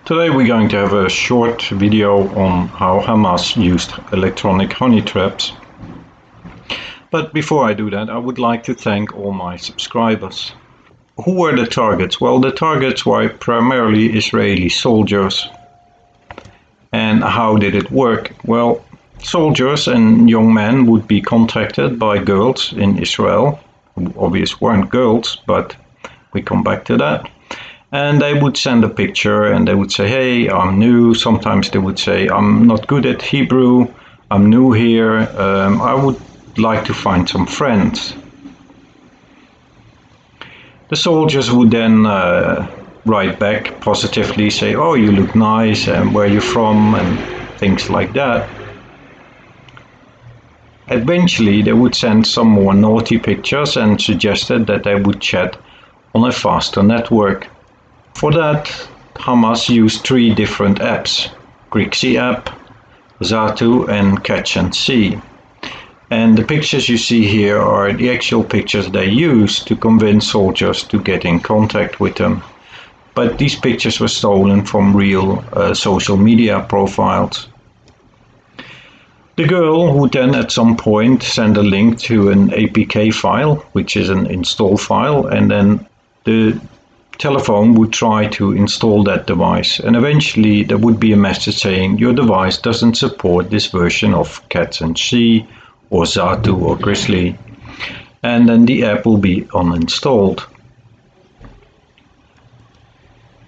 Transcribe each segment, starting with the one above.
Today we're going to have a short video on how Hamas used electronic honey traps. But before I do that, I would like to thank all my subscribers. Who were the targets? Well, the targets were primarily Israeli soldiers. And how did it work? Well, soldiers and young men would be contacted by girls in Israel, who obviously weren't girls, but we come back to that. And they would send a picture and they would say, hey, I'm new. Sometimes they would say, I'm not good at Hebrew. I'm new here. I would like to find some friends. The soldiers would then write back positively, say, oh, you look nice, and where are you from, and things like that. Eventually, they would send some more naughty pictures and suggested that they would chat on a faster network. For that, Hamas used 3 different apps: Grixie app, Zatu, and Catch and See. And the pictures you see here are the actual pictures they used to convince soldiers to get in contact with them. But these pictures were stolen from real social media profiles. The girl would then at some point send a link to an APK file, which is an install file, and then the telephone would try to install that device, and eventually there would be a message saying your device doesn't support this version of Cats and See or Zatu or Grizzly, and then the app will be uninstalled.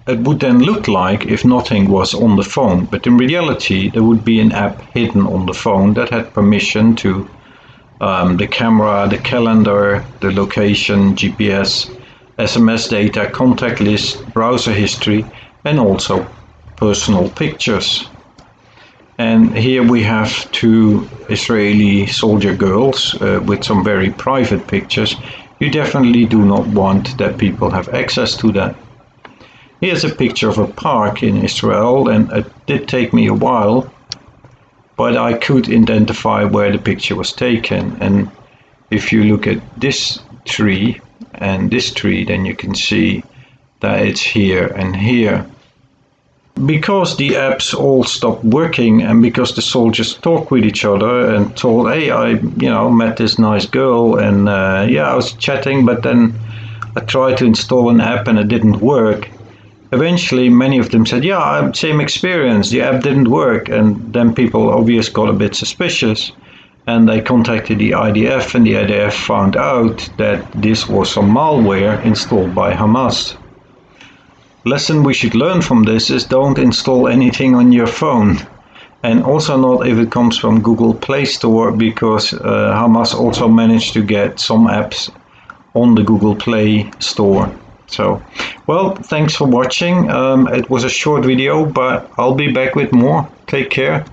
It would then look like if nothing was on the phone, but in reality there would be an app hidden on the phone that had permission to the camera, the calendar, the location, GPS, SMS data, contact list, browser history, and also personal pictures. And here we have 2 Israeli soldier girls with some very private pictures. You definitely do not want that people have access to that. Here's a picture of a park in Israel, and it did take me a while, but I could identify where the picture was taken. And if you look at this tree and this tree, then you can see that it's here and here. Because the apps all stopped working, and because the soldiers talked with each other and told, hey, I met this nice girl, and I was chatting, but then I tried to install an app and it didn't work. Eventually many of them said, yeah, same experience, the app didn't work, and then people obviously got a bit suspicious. And they contacted the IDF, and the IDF found out that this was some malware installed by Hamas. Lesson we should learn from this is don't install anything on your phone. And also not if it comes from Google Play Store, because Hamas also managed to get some apps on the Google Play Store. So, well, thanks for watching. It was a short video, but I'll be back with more. Take care.